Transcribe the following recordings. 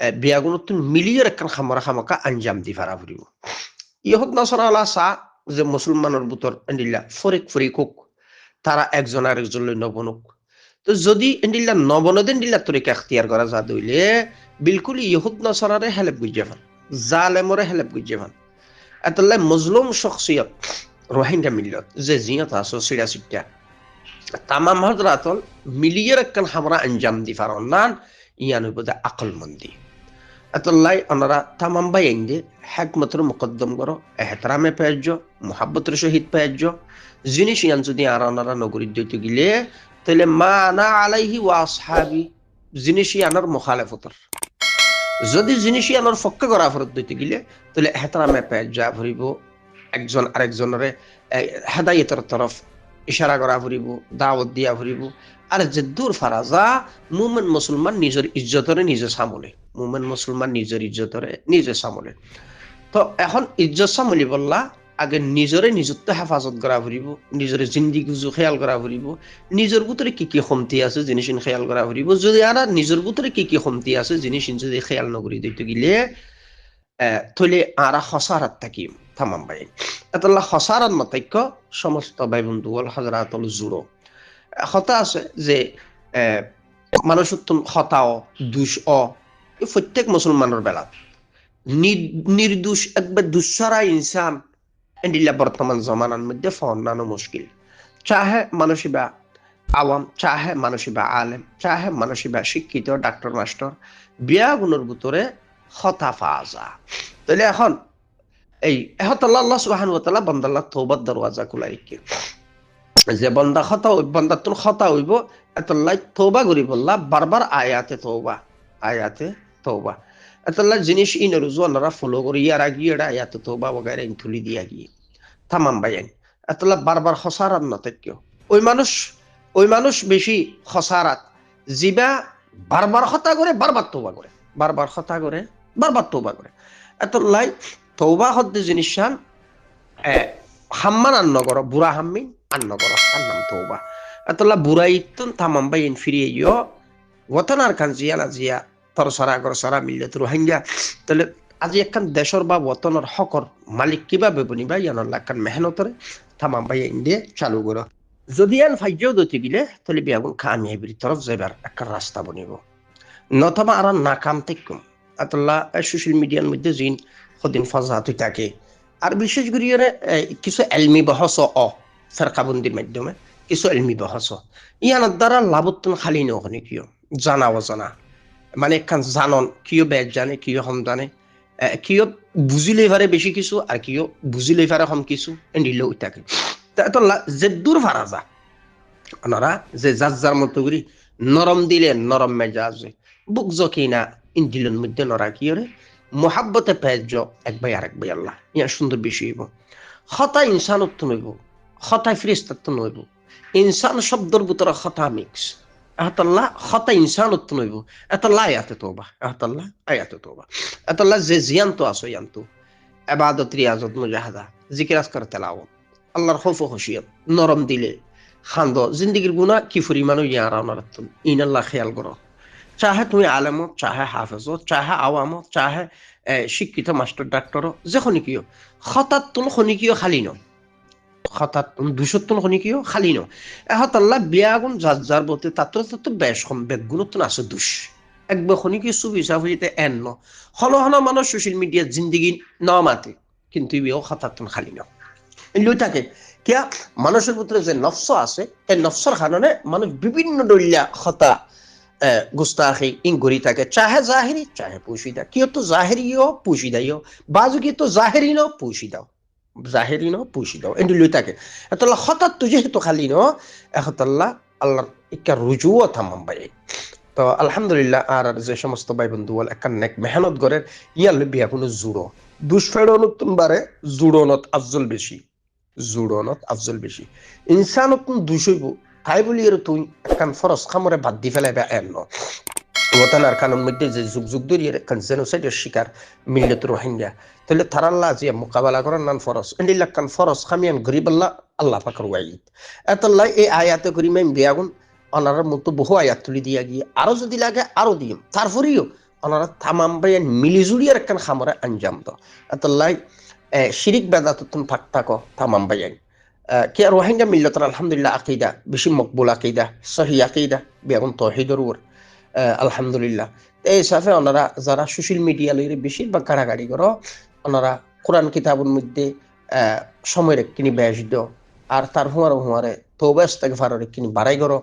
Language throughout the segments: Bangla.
বিয়াগুণত মিলিয়ে একখান খামরা খামকা আঞ্জাম দি ফারা ফুরিব ইহত নসরা আলা চা যে মুসলমানের বুতর এন্ডিল্লা ফরিক ফরিক হোক তারা একজন আরেকজন লই নবনুক তো যদি এন্ডিল্লা নবনদেন দিল্লা তরিকা এখতিয়ার করা যা দইলে বিলকুল ইহুদ নসরারে হেলেপ গুজে ফান জালেমরে হেলেপ গুজে ফান এতলাই মজলুম শখসিয়ত রোহিঙ্গা মিল্লত যে জিয়ত আছো সিরা সিটা তামাম হজরাতল মিলিয়ে একখান খামরা আঞ্জাম দি ফারন নান ইয়ান হইবদে আকল মন্দি এতলাই ওনারা তামাম বাই আইন্দে হ্যাকমতর মুকদ্দম করো এহতরামে পেয়াজ্য মোহাব্বতের সহিত পেয়াজ্য জিনিস ইয়ান যদি আর ওনারা নগরীর দইতে গিলে তাহলে মা না আলাইহি ওয়া আসহাবি জিনিস ইয়ানোর মুখালেফতর যদি জিনিস ইয়ানোর ফক্কে করা ফরত দইতে গিলে তাহলে এহতরামে পেয়াজ্য ভরিব একজন আরেকজনরে হেদায়েতের তরফ ইশারা করা ফুরিব দাওয়াত দিয়া ফুরিব আর যে দূর ফারাজা মুমিন মুসলমান নিজের ইজ্জতরে নিজে সামলে মুমিন মুসলমান নিজের ইজ্জতরে নিজে সামলে তো এখন ইজ্জত সামলি বললা আগে নিজরে নিজত্ব হেফাজত করা ফুরিব নিজের জিন্দিগি খেয়াল করা ফুরিব নিজের ভিতরে কি কি কমতি আছে জিনিস খেয়াল করা ফুরিব যদি আর নিজের ভিতরে কি কি কমতি আছে জিনিস যদি খেয়াল নকরি দিতে গিলে থলে আরা হসারাত থাকিম থামাম ভাই এতলা হসারাত মতৈক্য সমস্ত ভাই বন্ধু হজরাতল জুড়ো হতা আছে যে মানুষ হতাও দুষ প্রত্যেক মুসলমানের বেলা নির্দোষ একবার দুঃসারা ইনসান এন্ডিল্লা বর্তমান জমানার মধ্যে ফন্নানো মুশকিল চাহে মানুষিবা আওয়াম চাহে মানুষিবা আলেম চাহে মানুষিবা শিক্ষিত ডাক্তার মাস্টার বিয়া গুণের ভিতরে হতা ফাজা তাহলে এখন এই এহতাল্লাহ আল্লাহ সুবহানাহু ওয়া তাআলা বান্দাল্লাহ তওবার দরওয়াজা খুলাই কি যে বান্দা খতা বান্দাতুল খতা হইব এতল্লাই তওবা করি বললা বারবার আয়াতে তওবা এতল্লাই জিনিস ইন রুজওয়ানরা ফলো করি ইয়ার আগে এটা আয়াতে তওবা বগারে ইনতুলি দিয়া গিয়ে তামাম বাইন এতলা বারবার খসারাত নতক্য ওই মানুষ বেশি খসারাত জিবা বারবার খতা করে বারবার তওবা করে বারবার খতা করে বারবার তওবা করে এতলাই তওবা হদ্দে জিনিসান হাম্মান আন্ন করো বুড়া হাম্মিন আন্ন করো তার নাম তওবা এতলা বুড়াইতন তামাম বাইন ফিরিয়ে ইয় ওতনার কান জিয়া না জিয়া তর সরা গর সরা মিললে তো রোহিঙ্গা তাহলে আজি একখান দেশর বা ওতনের হকর মালিক কিভাবে বনিবা ইয়ানোর লাখান মেহনতরে তামাম বাইন দিয়ে চালু করো যদি আন ফাইজেও দইতে গিলে তাহলে বিয়াগুন কামিয়াবির তরফ যাইবার একটা রাস্তা বনিব নতবা আর নাকাম তেকুম এতলা সোশ্যাল মিডিয়ার মধ্যে জিন সদিন ফজাত হই থাকে আর বিশেষ করে কিছু এলমি বহস ফেরকাবন্দির মাধ্যমে কিছু এলমি বহস ইয়ানোর দ্বারা লাভত্তন খালি নখনি কিয় জানা অজানা মানে একখান জানন কিয় বেজ জানে কিয় হম জানে কিয় বুঝিলে পারে বেশি কিছু আর কিয় বুঝিলে পারে হম কিছু এন্ডিলে ওই থাকে তো যে দূর ফারা যা ওনারা যে যার মতো করি নরম দিলে নরম মেজাজে বুক জকিনা ইন্দিলের মধ্যে নরা কিয়রে মোহাব্বতে পেজ এক ভাই আরেক ভাই আল্লাহ ইয়ার সুন্দর বিষয় হইব হতা ইনসানত্ব নইব হতায় ফিরিস্তাত্ব নইব ইনসান শব্দর ভিতরে হতা মিক্স এহতাল্লাহ হতা ইনসানত্ব নইব এতল্লাহ আয়াতে তওবা এহতাল্লাহ আয়াতে তওবা এতল্লাহ যে জিয়ান্ত আছো ইয়ান্তু ইবাদত রিয়াজত মুজাহাদা জিকির আজকার তেলাওয়াত আল্লাহর খৌফ ও খশিয়ত নরম দিলে খান্দ জিন্দেগির গুনাহ কি পরিমাণও ইয়ারা নরাতুন ইনাল্লাহ খেয়াল করো চাহে তুমি আলেমো চাহে হাফেজো চাহে আওয়ামো চাহে শিক্ষিত মাস্টার ডাক্তারও যখনই কিয় হঠাৎ তুল খনিকিও খালি ন হঠাৎ দুশোর তুল খনিকিও খালি ন এহতাল্লাহ বিয়াগুন যার বলতে তাতো বেশ কম বেগুণত আছে দুষ একবার খনিকি সুবি সাফিতে এন ন হল মানুষ সোশ্যাল মিডিয়ার জিন্দিগি ন মাতে কিন্তু ইও হঠাৎ খালি ন লই থাকে কিয়া মানুষের ভিতরে যে নফস আছে এই নফসর কারণে মানুষ বিভিন্ন দলিয়া হতা গুস্তাখি ইনগুরি থাকে চাহে জাহিরি চাহে পুশিদা কিয় তো জাহিরিও পুশিদাইও বাজু কি তো জাহিরি ন পুশিদাও এন্ড লই থাকে এতলা হঠাৎ তো যেহেতু খালি ন এহতাল্লাহ আল্লাহর ইকা রুজুও থামাম ভাই তো আলহামদুলিল্লাহ আর যে সমস্ত ভাই বন্ধু বল একটা নেক মেহনত করে ইয়ার বিয়া কোনো জুড়ো দুষ্ফেরনত বারে জুড়নত আফজল বেশি ইনসানত দুষইব তাই বলি আর তুই একখান ফরজ খামরে বাদ দি ফেলাইবা এন ওতানার কানুন মধ্যে যে যুগ ধরে একখান জেনোসাইডের শিকার মিল্লত রোহিঙ্গা তাহলে তারাল্লাহ যে মোকাবেলা করার নান ফরজ এন্ডিল্লা কান ফরজ খামিয়ান গরিব আল্লাহ পাকের ওয়াইদ এতল্লাহ এই আয়াতে করিমাইম বিয়াগুন অনার মতো বহু আয়াত তুলি দিয়া গিয়ে আরো যদি লাগে আরো দিম তারপরেও ওনারা তামাম বায়ান মিলিজুলিয়ার একখান খামরে আঞ্জাম তো আতাল্লাই শিরিক বেদাতুন ফাক থাকো তামাম বায়ান কে রোহিঙ্গা মিল্লতর আলহামদুলিল্লাহ আকিদা বেশি মকবুল আকিদা সহি আকিদা বেগুন তৌহিদর উপর আলহামদুলিল্লাহ এই হিসাবে ওনারা যারা সোশ্যাল মিডিয়া লইরে বেশিরভাগ গাড়াগাড়ি করো ওনারা কোরআন কিতাবের মধ্যে সময় রেখিনি বেশ দিও আর তার হুঁয়ারে তৌবা ইস্তেগফার রেখিনি বাড়াই করো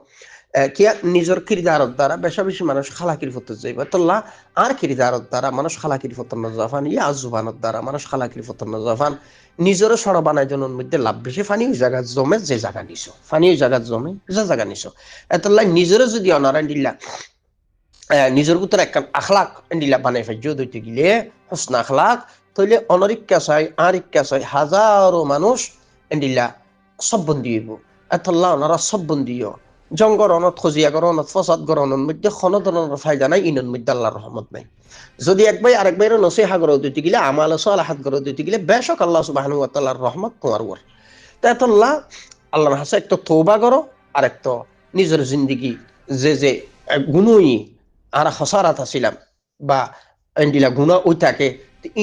কিয়া নিজের কিরদারত দ্বারা বেশা বেশি মানুষ খালাকির ফতে যাইব তোল্লা আর কিরদারত দ্বারা মানুষ খালাকির ফতন জাফান ইয়া জুবানত দ্বারা মানুষ খালাকির ফতন জাফান নিজের সর বানাই জনের মধ্যে লাভ বেশি ফানি ওই জায়গা জমে যে জায়গা নিছো ফানি ওই জায়গা জমে যে জায়গা নিছো এতল্লা নিজেরও যদি অনারায়ণ দিল্লা নিজের ভিতরে একটা আখলাক দিলা বানাই ফেজ দইতে গেলে হোসনা আখলাক তইলে অনরিক্কা চাই আরিক্কা চাই হাজারো মানুষ দিলা সব বন্দি হইব এতল্লা ওনারা সব বন্দিও জঙ্গরণত খজিয়া গরণত ফসাদ গরণের মধ্যে কোনো ধরনের ফায়দা নাই ইনের মধ্যে আল্লাহর রহমত নাই যদি একবার আরেক বাইরে নসিহা করে দিতে গেলে আমাল সালাহাত করে দিতে গেলে বেশক আল্লাহ সুবহানাহু ওয়া তাআলার রহমত তোমার উপর তাইতল্লাহ আল্লাহর হাসে একটা তওবা করো আর একটা নিজের জিন্দেগি যে গুণই আর হসারাত আছিলাম বা এন্ডিলা গুণা ওইটাকে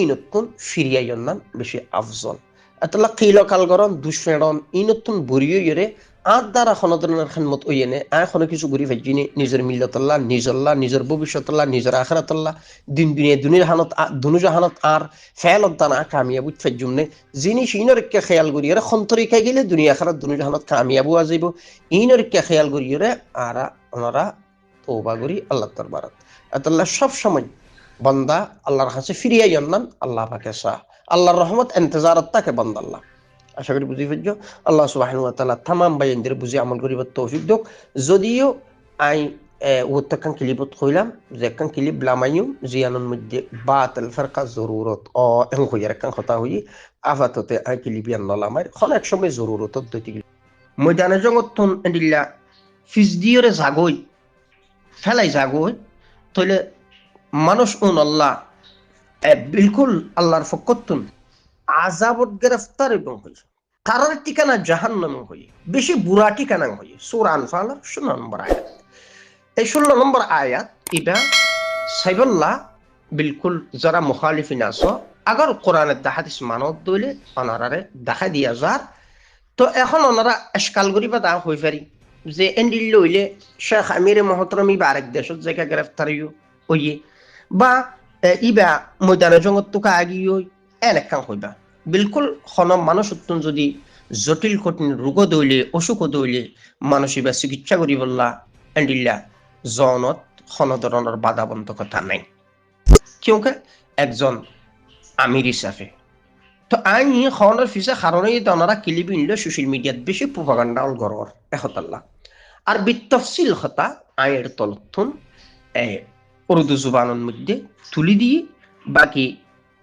ইনতুন ফিরিয়াই নাম বেশি আফজল এতলা কিলো কাল গরম দুষ্ফেরন ইনতুন বরিও ইরে আর দ্বারা কোনো ধরনের খেদমত ওইনে কোনো কিছু ঘুরি ফেজিনি নিজের মিল্লাতাল্লাহ নিজল্লাহ নিজের ভবিষ্যতাল্লাহ নিজের আখিরাতাল্লাহ দিন দুনিয়া হানত দুনুজাহানত আর ফেলত দানা কামিয়াবু ফেজুমনে জিনিস ইনরকে খেয়াল করিয়ে খন্তরিকা গেলে দুনিয়া আখিরাত দুনুজাহানত কামিয়াবু আজাইব ইনরকে খেয়াল করিয়ে আর ওনারা তওবা করি আল্লাহ দরবারত আল্লাহ সব সময় বান্দা আল্লাহর কাছে ফিরিয়ে আনলাম আল্লাহ পাকে শাহ আল্লাহর রহমত ইন্তজারত তাকে বান্দা আল্লাহ আশা করি বুঝি ফেলছ আল্লাহ সুবহানাহু ওয়া তাআলা তামাম বাইনদের বুঝি আমল করিবার তৌফিক দিক যদিও আই ওতকান ক্লিপত কইলাম যে কান ক্লিপ লামাইম জিয়ানের মধ্যে বাতিল ফরকা জরুরত ও এন কইয়ার কান কথা হই আফাততে আই ক্লিপিয়ান নলামার খন এক সময় জরুরত দইতে ময়দানে জগতন এন্ডিল্লা ফিজদিয়রে জাগই ফেলাই জাগই তইলে মানুষ উন আল্লাহ বিলকুল আল্লাহর ফকতুন আযাবত গ্রেফতার এবং হই তারার ঠিকানা জাহান্নামে হই বেশি বুড়া ঠিকানা হই সূরা আনফাল 16 নম্বর আয়াত এই 16 নম্বর আয়াত ইবা সাইবুল্লাহ বিলকুল যারা মুখালিফিন আছো আগর কোরআনের হাদিস মানত দইলে অনারারে দেখা দিয়া যার তো এখন ওনারা ইশকাল করিবা দা হই পারি যে এন্ডিল লইলে শেখ আমির মুহতারামি বারেক দেশত জায়গা গ্রেফতারিও ওইয়ে বা ইবা ময়দানে জগৎ তো আগিও এনেকান হইবা বিলকুল খনম মানুষ উত্তন যদি জটিল কঠিন রোগ দইলে অসুখ দইলে মানুষ ইবা চিকিৎসা করি বললা এন্ডিল্লা জনত খন ধরনের বাধাবন্ধকতা নাই কিয়কে একজন আমির হিসাবে তো আইনি খনের ফিসে কারণেই তো ওনারা ক্লিপ ইনলে সোশ্যাল মিডিয়াত বেশি প্রোপাগান্ডা অল গরর এখতাল্লাহ আর বিতফসিল হতা আয়ের তলথন উর্দু জুবানের মধ্যে তুলি দিয়ে বাকি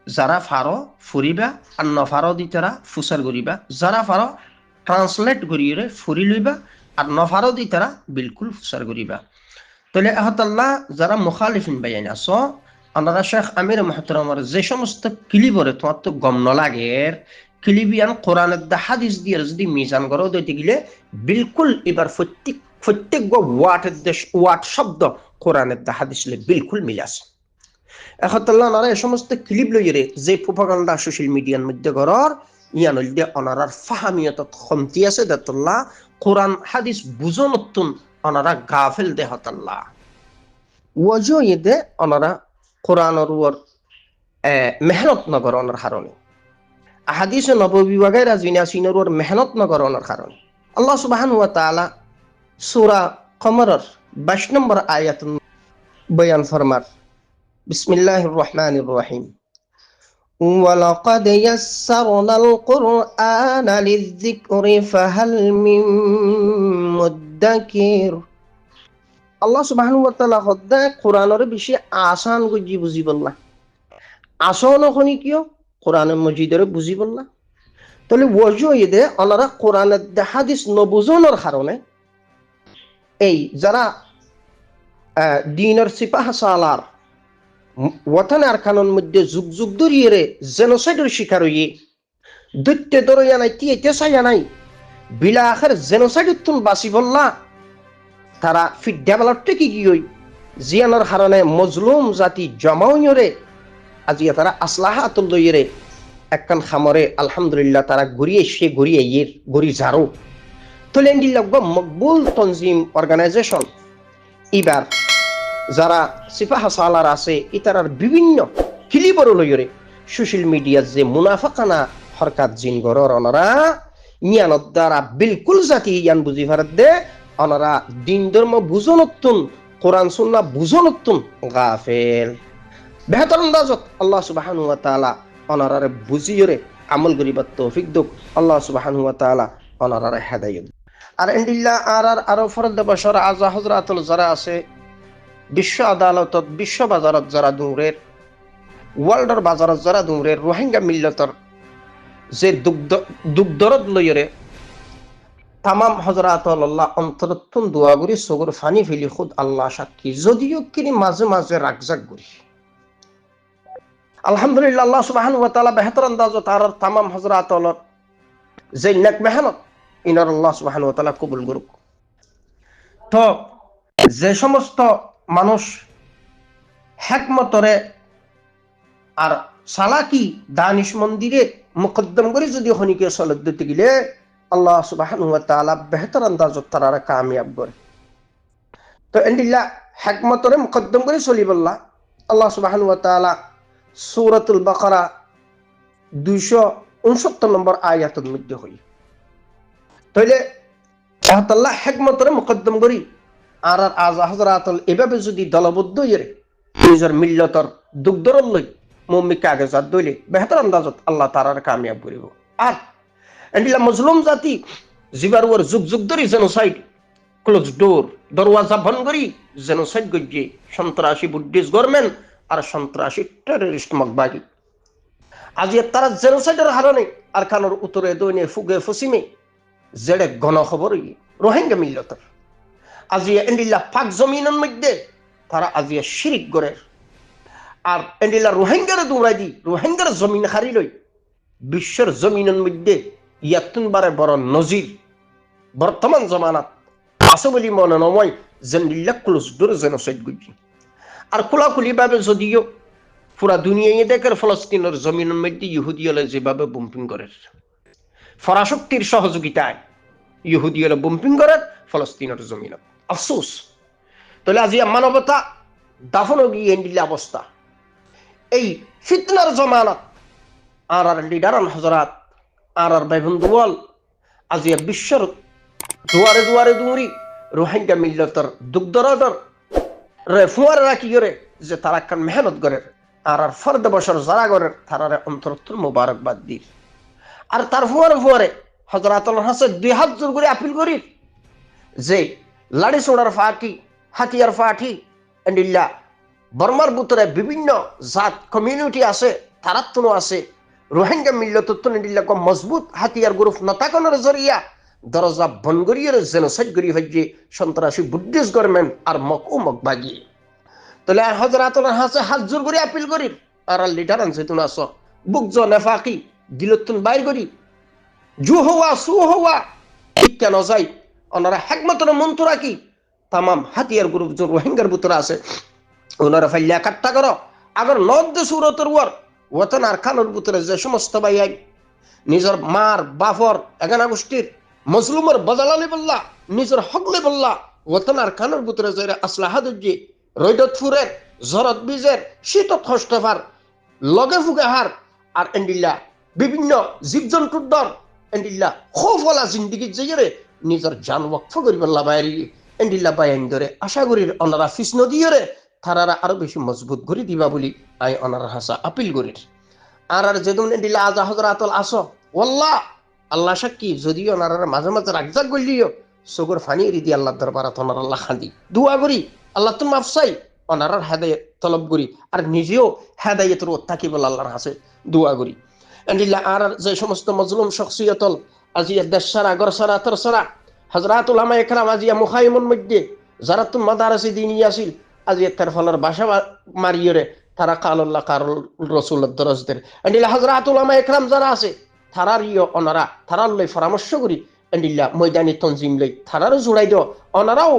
যারা ফারো ফুরিবা আর নফারো দি তারা ফুসার করিবা যারা ফারো ট্রান্সলেট করিয়ে ফুরি লইবা আর নফারো দি তারা বিলকুল ফুসার করিবা তাহলে এহতাল্লাহ যারা মুখালিফিন বাইন আছো আপনারা শেখ আমির মুহতারামের যে সমস্ত ক্লিপরে তোমার তো গম নলাগের ক্লিবিয়ান কোরআনের দা হাদিস দিয়ে যদি মিজান করো দিতে গেলে বিলকুল এবার প্রত্যেক ওয়াটের দেশ ওয়াট শব্দ কোরআনের দা হাদিস বিলকুল মিলাস এখতাল্লাহ ওনারা এই সমস্ত ক্লিপ লইরে যে প্রোপাগান্ডা সোশ্যাল মিডিয়ার মধ্যে গড়র ইয়ান দিয়ে ওনারার ফাহামিয়ত কমতি আছে দাতুল্লাহ কোরআন হাদিস বুঝনতুন ওনারা গাফিল দেহতাল্লাহ ওয়াজো ইদে ওনারা কোরআনের উপর মেহনত নগরণের কারণে আহাদিস নববী ওয়াগাইরা জিনাসিনের উপর মেহনত নগরণের কারণে আল্লাহ সুবহানাহু ওয়া তাআলা সূরা কমরের 22 নম্বর আয়াত বয়ান ফরমার বিসমিল্লাহির রহমানির রহিম ওয়ালাকাদ ইয়াসসারনাল কুরআনা লিযযিকরি ফাহাল মিন মুদ্দাকির আল্লাহ সুবহানাহু ওয়া তাআলা হদ্দা কোরআনের বেশি আসান গজি বুঝি বললা আসান হনি কিও কোরআনের মজিদের বুঝি বললা তাহলে ওয়াজু ইদে ওনারা কোরআনের হাদিস নবুজনের কারণে এই যারা দিনের সিপাহ সালার ওয়াতান আরকানের মধ্যে যুগ যুগ ধরিয়ে জেনোসাইডের শিকার হইয়ে দৈত্য ধরে জানাই টিয়ে চাই জানাই বিলা আখের জেনোসাইড তুন বাসি বললা তারা ফিট ডেভেলপটা কি হই জিয়ানোর কারণে মজলুম জাতি জমাউরে আজিয়া তারা আসলাহা আতুল দইরে একখান খামরে আলহামদুলিল্লাহ তারা ঘুরিয়ে ইয়ের ঘুরি ঝাড়ু তোলেন্ডিল্লাহ মকবুল তনজিম অর্গানাইজেশন এবার যারা সিপাহা সালার আছে ইতারার বিভিন্ন হিলিবর লইরে সোশ্যাল মিডিয়ার যে মুনাফাকানা হরকাত জিন গরর অনরা ইয়ানত দ্বারা বিলকুল জাতি ইয়ান বুঝি ভারত দে অনরা দিন ধর্ম বুঝনতুন কোরআন সুন্নাহ বুঝনতুন গাফেল বেহতর আন্দাজত আল্লাহ সুবহানাহু ওয়া তাআলা অনরারে বুঝিয়রে আমল করিবার তৌফিক দুক আল্লাহ সুবহানাহু ওয়া তাআলা অনরারে হেদায়েত আর ইনদিল্লাহ আরো ফরদ বশর আজা হযরাতুল যারা আছে বিশ্ব আদালতত বিশ্ব বাজারত যারা দূরের ওয়ার্ল্ডর বাজারত যারা দূরের রোহিঙ্গা মিল্লতর যে দুগ্ধরত লইরে তামাম হযরাতুল্লাহ অন্তরতুন দোয়া করি সগর ফানি ফেলি খুদ আল্লাহ সাক্ষী যদিও কিনি মাঝে মাঝে রাগজাক করি আলহামদুলিল্লাহ আল্লাহ সুবহানাহু ওয়া তাআলা বেহতর আন্দাজত আর তামাম হযরাতুল্লাহ যে নেক মেহনত ইনার আল্লাহ সুবহানাহু ওয়া তাআলা কবুল করুক তো যে সমস্ত মানুষ হেকমতরে আর সালাকি দানিশ মন্দিরে মুকদ্দম করে যদি হনিকে সলত দিতে গেলে আল্লাহ সুবহানাহু ওয়া তাআলা বেহতর আন্দাজত তারা কামিয়াব করে তো ইনদিল্লাহ হেকমতরে মুকদ্দম করে চলিবল্লাহ আল্লাহ সুবহানাহু ওয়া তাআলা সূরাতুল বাকারা 269 নম্বর আয়াতের মধ্যে হই তাইলে আল্লাহ হেকমতরে মুকদ্দম করি আর আজা হযরাতুল এভাবে যদি দলবদ্ধ হইরে নিজের মিল্লতর দুগ্ধরল লই মুমিকা আগে জাত দইলে বেহতর আন্দাজত আল্লাহ তাআলার কামিয়াব করিব আর এন্ডিলা মুসলিম জাতি জিবার ওর যুগ যুগ ধরে জেনোসাইড ক্লোজ ডোর দরওয়াজা বন্ধ করি জেনোসাইড গজ্জে সন্ত্রাসী বুদ্ধিস্ট গভর্নমেন্ট আর সন্ত্রাসী টেররিস্ট মকবাগি আজি তারা জেনোসাইডের হারণে আর কানোর উত্তরে দইনে ফুগে ফুসিমে জেডে গণ খবর রোহিঙ্গা মিল্লতর আজি এন্ডিলা পাক জমিনের মধ্যে তারা আজি শিরিক করে আর এন্ডিলা রোহিঙ্গার দৌড়াই দি রোহিঙ্গার জমিন হারি লই বিশ্বের জমিনের মধ্যে ইয়াতুন বারে বড় নজির বর্তমান জমানাত আছে বলি মনে নয় জেন্ডিল্লা ক্লোজ ডোর জেনোসাইড গুজি আর খোলাখুলি ভাবে যদিও পুরা দুনিয়ায় দেখের ফলস্তিনের জমিনের মধ্যে ইহুদিয়লে যেভাবে বম্পিং করে ফরাশক্তির সহযোগিতায় ইহুদিয়লে বম্পিং করে ফলস্তিনের জমিনত আফসোস তাহলে আজি মানবতা দাফন গিয়ে এন্ডিল্লা অবস্থা এই ফিতনার জমানাত আর লিডার হযরত আর বাইবন্দুয়াল আজি বিশ্বর দুয়ারে দুয়ারে দৌড়ি রোহিঙ্গা মিল্লতর দুগ্ধরদর রে ফুয়ার রাখি করে যে তারা কান মেহনত করে আর ফর্দ বছর যারা করে তারারে অন্তরত্তর মোবারকবাদ দিই আর তার ফুয়ারে হযরাতুল্লাহ হাসে 2 হাত জোর করে আপিল করি যে লাড়ি সোড়ার ফাটি হাতিয়ার ফাটি এন্ডিল্লা বর্মার ভিতরে বিভিন্ন জাত কমিউনিটি আছে তারাত্তনো আছে রোহিঙ্গা মিল্লতত্তন এন্ডিল্লা কম মজবুত হাতিয়ার গ্রুপ নতাকনের জরিয়া দরজা বনগরিয়ের জেনোসাইড গরি হইছে সন্ত্রাসী বুদ্ধিস্ট গভর্নমেন্ট আর মকবাগি তাহলে হযরাতুল্লাহ হাসে হাত জোর করে আপিল করি আর লিডার আনছে তুন আস বুকজ নেফাকি দিলতুন বাইর করি জু হওয়া সু হওয়া ঠিক কেন যাই ওনারা হেকমতের মন্ত্র রাখি তামাম হাতিয়ার গ্রুপ যে রোহিঙ্গার ভিতরে আছে ওনারা ফাইলা কাট্টা করো আগর নদ সুরতর ওতন আর খানোর ভিতরে যে সমস্ত ভাই নিজের মার বাফর এগানা গোষ্ঠীর মজলুমের বদলালি বললা নিজের হকলে বললা ওতন আর খানোর ভিতরে যে আসলাহা দুজি রৈদত ফুরের জরত বীজের শীতত হস্তফার লগে ফুগাহার আর এন্ডিল্লা বিভিন্ন জীবজন্তুর দর এন্ডিল্লা খোফলা জিন্দিগি যে নিজের জান ওয়াকফ করি বললা বাইরি এন্ডিল্লা বাইন ধরে আশা করি ওনারা ফিস নদীরে তারারা আরো বেশি মজবুত করে দিবা বলি আই ওনার হাসা আপিল করি আর যেদিন এন্ডিল্লা আজা হযরাতুল আসো ওয়াল্লাহ আল্লাহ সাক্ষী যদি ওনারা মাঝে মাঝে রাগজাক গলিও সগর ফানি রিদি আল্লাহ দরবারাত ওনার আল্লাহ খান্দি দোয়া করি আল্লাহ তুমি মাফ চাই ওনার হেদায়েত তলব করি আর নিজেও হেদায়েতের থাকি বলে আল্লাহর কাছে দোয়া করি এন্ডিল্লা আর যে সমস্ত মজলুম শখসিয়তল আজি দেশ সারা গর সারা তর সারা হযরাতুল উলামা ইকরাম আজিয়া মুখাইমুন মধ্যে যারা তুমি মাদারাসে দিনী আসিল আজি তার ফলের বাসা মারিয়রে তারা কাল্লাহ কার রাসূলুল্লাহ দরজদের এন্ডিল্লা হযরাতুল উলামা ইকরাম যারা আছে তারার ওনারা তারার লই পরামর্শ করি এন্ডিল্লা ময়দানি তনজিম লই তারারও জুড়াই দিও ওনারাও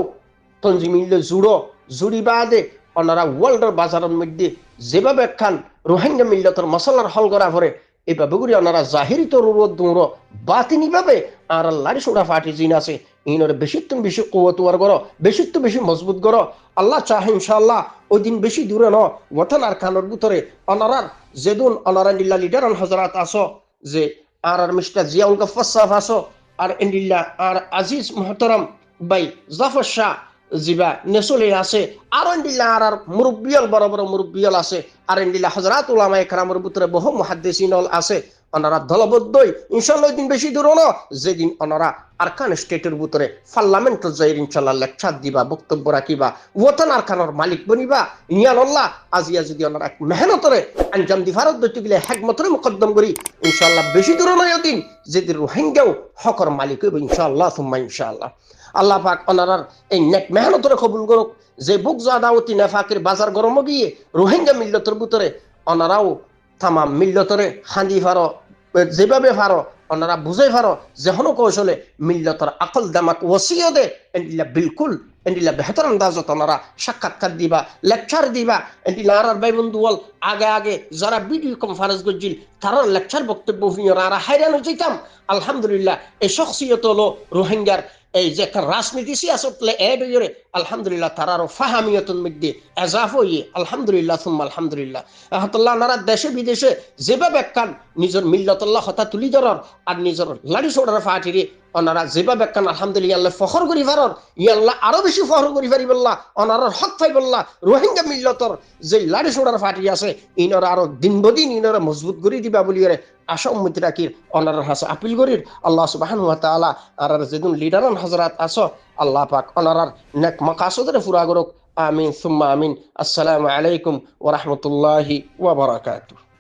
তনজিম লই জুড়ো জুড়িবাদে ওনারা ওয়ার্ল্ডের বাজারের মধ্যে যেভাবে খান রোহিঙ্গা মিল্লতের মশলার হল করা পরে এভাবে করে ওনারা জাহিরি তো দৌড় বাতিনি ভাবে আর আল্লাহর সোড়া ফাটি জিন আছে ইনরে বেশি তুমি বেশি কুয়াতুয়ার করো বেশি তো বেশি মজবুত করো আল্লাহ চাহে ইনশাআল্লাহ ওই দিন বেশি দূরে ন ওয়াতান আর খানোর ভিতরে অনারার যেদিন অনারা নিল্লা লিডার হজরত আসো যে আর মিস্টার জিয়াউল গফফার সাহেব আসো আর এন্ডিল্লা আর আজিজ মোহতরম বাই জাফর শাহ জিবা নেসলে আছে আর এন্ডিল্লা আর মুরব্বিয়াল বড় বড় মুরব্বিয়াল আছে আর এন্ডিল্লা হযরত উলামায়ে কেরামের ভিতরে বহু মুহাদ্দিসিন আছে ওনারা দলবদ্ধই ইনশাআল্লাহ দিন বেশি দূর না যেদিন ওনারা আরকান স্টেটের ভিতরে পার্লামেন্ট যাই ইনশাআল্লাহ লেকচার দিবা বক্তব্য রাখিবা ওয়াতান আরকানের মালিক বনিবা ইনশাআল্লাহ আজিয়া যদি ওনারা মেহনতরে আঞ্জাম দি ভারত দইতে গেলে হেকমতরে মুকদ্দম করি ইনশাআল্লাহ বেশি দূর নয় দিন যেদিন রোহিঙ্গাও হকর মালিক হইব ইনশাআল্লাহ সুম্মা ইনশাআল্লাহ আল্লাহ পাক ওনারার এই নেক মেহনতরে কবুল করুক যে বুক জাদাওতি নেফাকের বাজার গরম গিয়ে রোহিঙ্গা মিল্লতের ভিতরে ওনারাও তামাম মিল্লতরে হাঁদি ফারো যেভাবে ফারো ওনারা বুঝাই ফারো যেহনো কৌশলে মিল্লতর আকল দামাক ওসিও দে এন্ডিলা বিলকুল এন্ডিলা বেহতর আন্দাজত ওনারা সাক্ষাৎকার দিবা লেকচার দিবা এন্ডিলা আর ভাই বন্ধু বল আগে আগে যারা ভিডিও কনফারেন্স করছিল তারা লেকচার বক্তব্য আর হাইরান হয়ে যেতাম আলহামদুলিল্লাহ এই শখসিয়ত হলো রোহিঙ্গার এই যে একটা রাজনীতি সিয়াসতলে এড হয়ে আলহামদুলিল্লাহ তারারও ফাহামিয়তের মধ্যে এজাফ হইয়ে আলহামদুলিল্লাহ সুম্মা আলহামদুলিল্লাহ আহমতুল্লাহ নারা দেশে বিদেশে যেভাবে একখান নিজের মিল্লাতুল্লাহ হতা তুলি ধরার আর নিজের লাড়ি সোড়ার ফাটিরে ওনারা যেভাবে একখান আলহামদুলিল্লাহ ফখর করি পারর ইয়াল্লাহ আরো বেশি ফখর করি পারিবল্লাহ ওনারার হক পাইবল্লাহ রোহিঙ্গা মিল্লতর যে লাড়ি সোড়ার ফাটি আছে ইনরা আরো দিন বদিন ইনরা মজবুত করে দিবা বলি আশা উম্মতি রাখির ওনারার হাসে আপিল করির আল্লাহ সুবহানাহু ওয়া তাআলা আর যেদিন লিডারান হযরত আসো আল্লাহ পাক ওনারার নেক মাকাসদরে পুরা করুক আমিন সুম্মা আমিন আসসালামু আলাইকুম ওয়া রাহমাতুল্লাহি ওয়া বারাকাতুহু